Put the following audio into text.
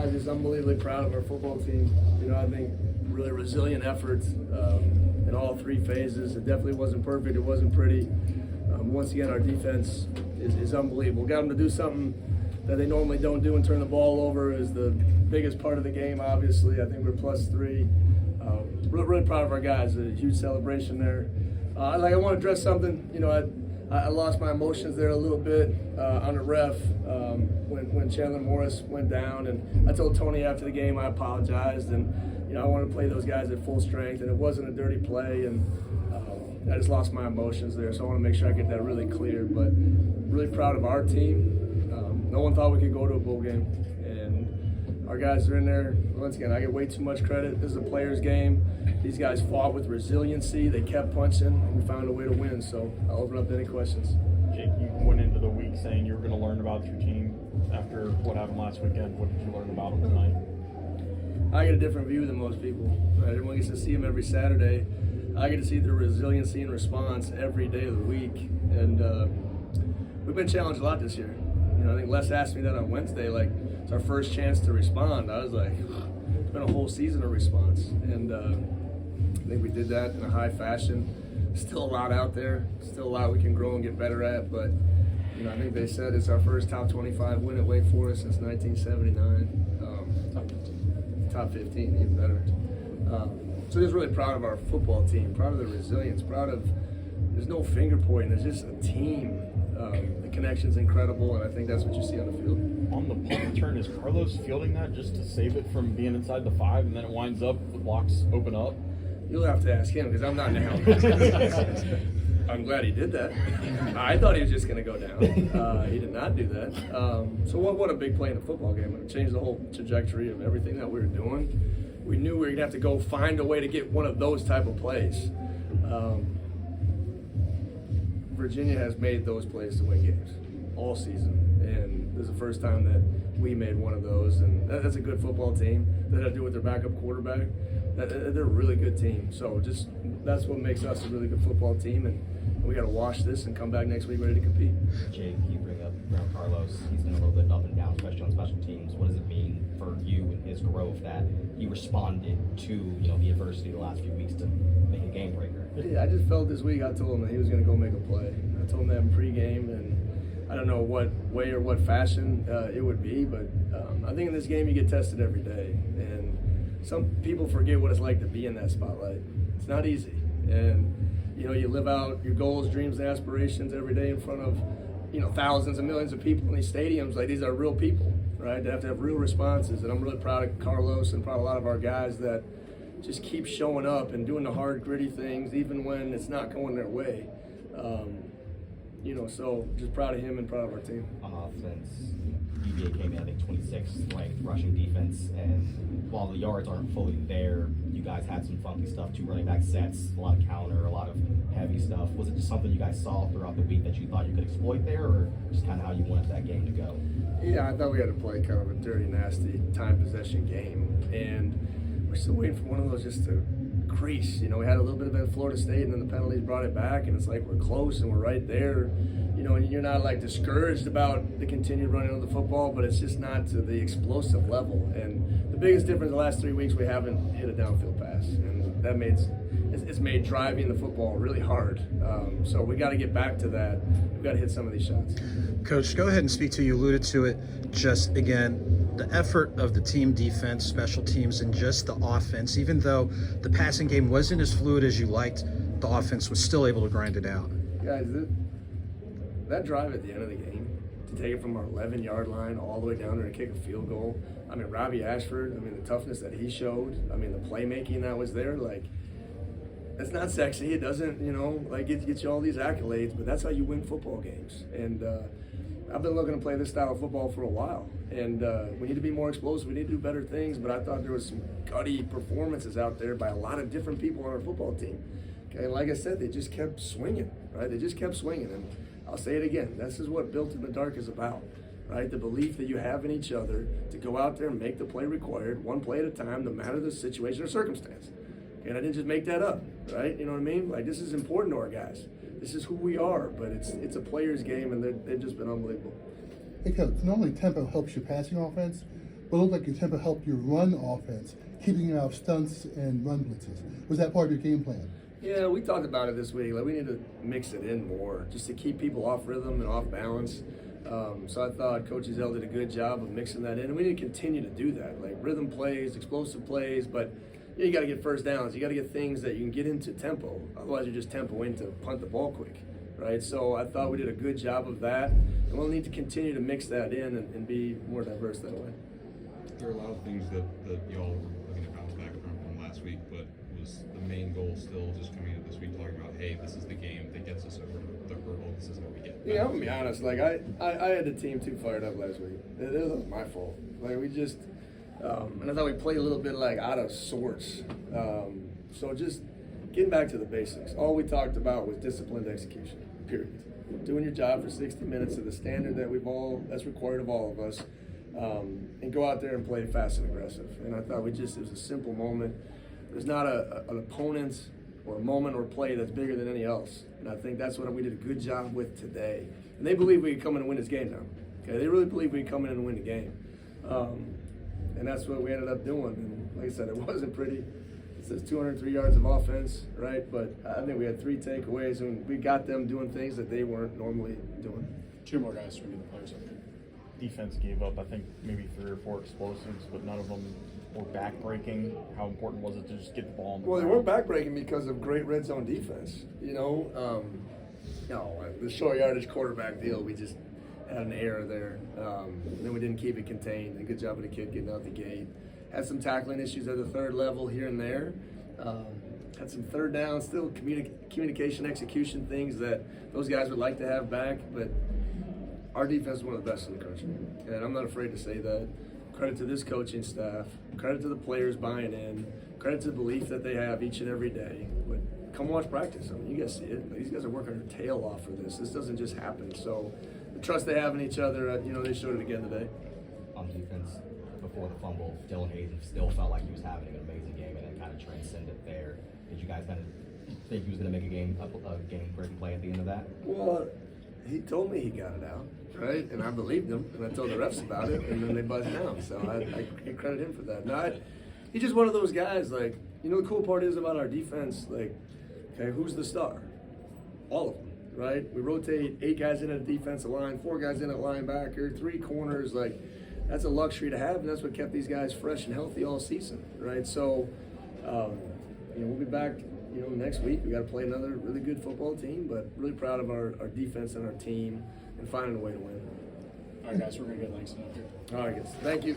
I'm just unbelievably proud of our football team. You know, I think really resilient efforts in all three phases. It definitely wasn't perfect. It wasn't pretty. Once again, our defense is unbelievable. Got them to do something that they normally don't do and turn the ball over is the biggest part of the game, obviously. I think we're +3. Really proud of our guys. A huge celebration there. I want to address something. You know, I lost my emotions there a little bit on the ref when Chandler Morris went down, and I told Tony after the game I apologized, and you know I wanted to play those guys at full strength, and it wasn't a dirty play, and I just lost my emotions there, so I want to make sure I get that really clear. But really proud of our team. No one thought we could go to a bowl game, and our guys are in there. Once again, I get way too much credit. This is a players' game. These guys fought with resiliency. They kept punching, and we found a way to win. So I'll open up to any questions. Jake, you went into the week saying you were going to learn about your team after what happened last weekend. What did you learn about them tonight? I get a different view than most people. Right? Everyone gets to see them every Saturday. I get to see their resiliency and response every day of the week. And we've been challenged a lot this year. You know, I think Les asked me that on Wednesday, like, it's our first chance to respond. I was like, it's been a whole season of response. And I think we did that in a high fashion. Still a lot out there. Still a lot we can grow and get better at. But, you know, I think they said it's our first top 25 win at Wake Forest since 1979. Top 15, even better. So just really proud of our football team, proud of the resilience, proud of, there's no finger pointing, there's just a team. The connection's incredible, and I think that's what you see on the field. On the punt return, is Carlos fielding that just to save it from being inside the 5, and then it winds up, the blocks open up? You'll have to ask him, because I'm not now. I'm glad he did that. I thought he was just going to go down. He did not do that. So what a big play in a football game. It changed the whole trajectory of everything that we were doing. We knew we were going to have to go find a way to get one of those type of plays. Virginia has made those plays to win games all season, and this is the first time that we made one of those, and that's a good football team. That had to do with their backup quarterback. They're a really good team, so just that's what makes us a really good football team, and we got to wash this and come back next week ready to compete. Jake, you bring up around Carlos. He's been a little bit up and down, especially on special teams. What does it mean for you and his growth that he responded to the adversity the last few weeks to make a game breaker? Yeah, I just felt this week I told him that he was going to go make a play. I told him that in pregame, and I don't know what way or what fashion it would be, but I think in this game you get tested every day, and some people forget what it's like to be in that spotlight. It's not easy, and you live out your goals, dreams, and aspirations every day in front of thousands and millions of people in these stadiums. Like, these are real people, right? They have to have real responses, and I'm really proud of Carlos and proud of a lot of our guys that just keep showing up and doing the hard, gritty things, even when it's not going their way. So just proud of him and proud of our team. On offense, UVA came in, I think, 26th ranked rushing defense, and while the yards aren't fully there, you guys had some funky stuff, 2 running back sets, a lot of counter, a lot of heavy stuff. Was it just something you guys saw throughout the week that you thought you could exploit there, or just kind of how you wanted that game to go? Yeah, I thought we had to play kind of a dirty, nasty time possession game, and we're still waiting for one of those just to crease. We had a little bit of it at Florida State, and then the penalties brought it back, and it's like we're close and we're right there. And you're not like discouraged about the continued running of the football, but it's just not to the explosive level. And the biggest difference the last 3 weeks, we haven't hit a downfield pass, and that it's made driving the football really hard. So we got to get back to that. We've got to hit some of these shots. Coach, go ahead and speak to, you alluded to it just again, the effort of the team defense, special teams, and just the offense. Even though the passing game wasn't as fluid as you liked, the offense was still able to grind it out. Guys, that drive at the end of the game, to take it from our 11-yard line all the way down there and kick a field goal. I mean, Robbie Ashford, the toughness that he showed, the playmaking that was there, it's not sexy. It doesn't, get you all these accolades, but that's how you win football games. And I've been looking to play this style of football for a while. And we need to be more explosive. We need to do better things, but I thought there was some gutty performances out there by a lot of different people on our football team. Okay, like I said, they just kept swinging, right? They just kept swinging. And I'll say it again, this is what Built in the Dark is about, right? The belief that you have in each other to go out there and make the play required, one play at a time, no matter the situation or circumstance. And I didn't just make that up, right? You know what I mean? This is important to our guys. This is who we are, but it's a player's game, and they've just been unbelievable. Because normally tempo helps your passing offense, but it looked like your tempo helped your run offense, keeping you out of stunts and run blitzes. Was that part of your game plan? Yeah, we talked about it this week. Like, we need to mix it in more just to keep people off rhythm and off balance. So I thought Coach Ezell did a good job of mixing that in, and we need to continue to do that. Like rhythm plays, explosive plays, but you got to get first downs. You got to get things that you can get into tempo. Otherwise, you're just tempo in to punt the ball quick, right? So I thought we did a good job of that, and we'll need to continue to mix that in and be more diverse that way. There are a lot of things that y'all were looking to bounce back from last week, but was the main goal still just coming into this week talking about, hey, this is the game that gets us over the hurdle. This is what we get. Yeah, I'm gonna be honest. Like I had the team too fired up last week. It was my fault. Like we just, and I thought we played a little bit like out of sorts. So just getting back to the basics. All we talked about was disciplined execution. Period. Doing your job for 60 minutes to the standard that that's required of all of us, and go out there and play fast and aggressive. And I thought it was a simple moment. There's not an opponent or a moment or play that's bigger than any else. And I think that's what we did a good job with today. And they believe we could come in and win this game now. Okay, they really believe we could come in and win the game. And that's what we ended up doing. And like I said, it wasn't pretty. It says 203 yards of offense, right? But I think we had 3 takeaways, and we got them doing things that they weren't normally doing. 2 more guys from the players up there. Defense gave up, I think, maybe 3 or 4 explosives, but none of them were backbreaking. How important was it to just get the ball on the Well, they ground? weren't backbreaking because of great red zone defense. The short yardage quarterback deal, we just had an error there. And then we didn't keep it contained. A good job of the kid getting out the gate. Had some tackling issues at the third level here and there. Had some third down, still communication, execution things that those guys would like to have back, but our defense is one of the best in the country, and I'm not afraid to say that. Credit to this coaching staff, credit to the players buying in, credit to the belief that they have each and every day. But come watch practice. I mean, you guys see it. These guys are working their tail off for this. This doesn't just happen. So the trust they have in each other, they showed it again today. On defense, before the fumble, Dylan Hayes still felt like he was having an amazing game, and it kind of transcended there. Did you guys kind of think he was going to make a game-breaking play at the end of that? Well, he told me he got it out, right? And I believed him, and I told the refs about it, and then they buzzed down. So I credit him for that. Now, he's just one of those guys, like, the cool part is about our defense, like, okay, who's the star? All of them, right? We rotate 8 guys in at the defensive line, 4 guys in at linebacker, 3 corners, like, that's a luxury to have, and that's what kept these guys fresh and healthy all season, right? So, we'll be back, next week. We got to play another really good football team, but really proud of our defense and our team and finding a way to win. All right, guys, we're going to get Langston up here. All right, guys. Thank you.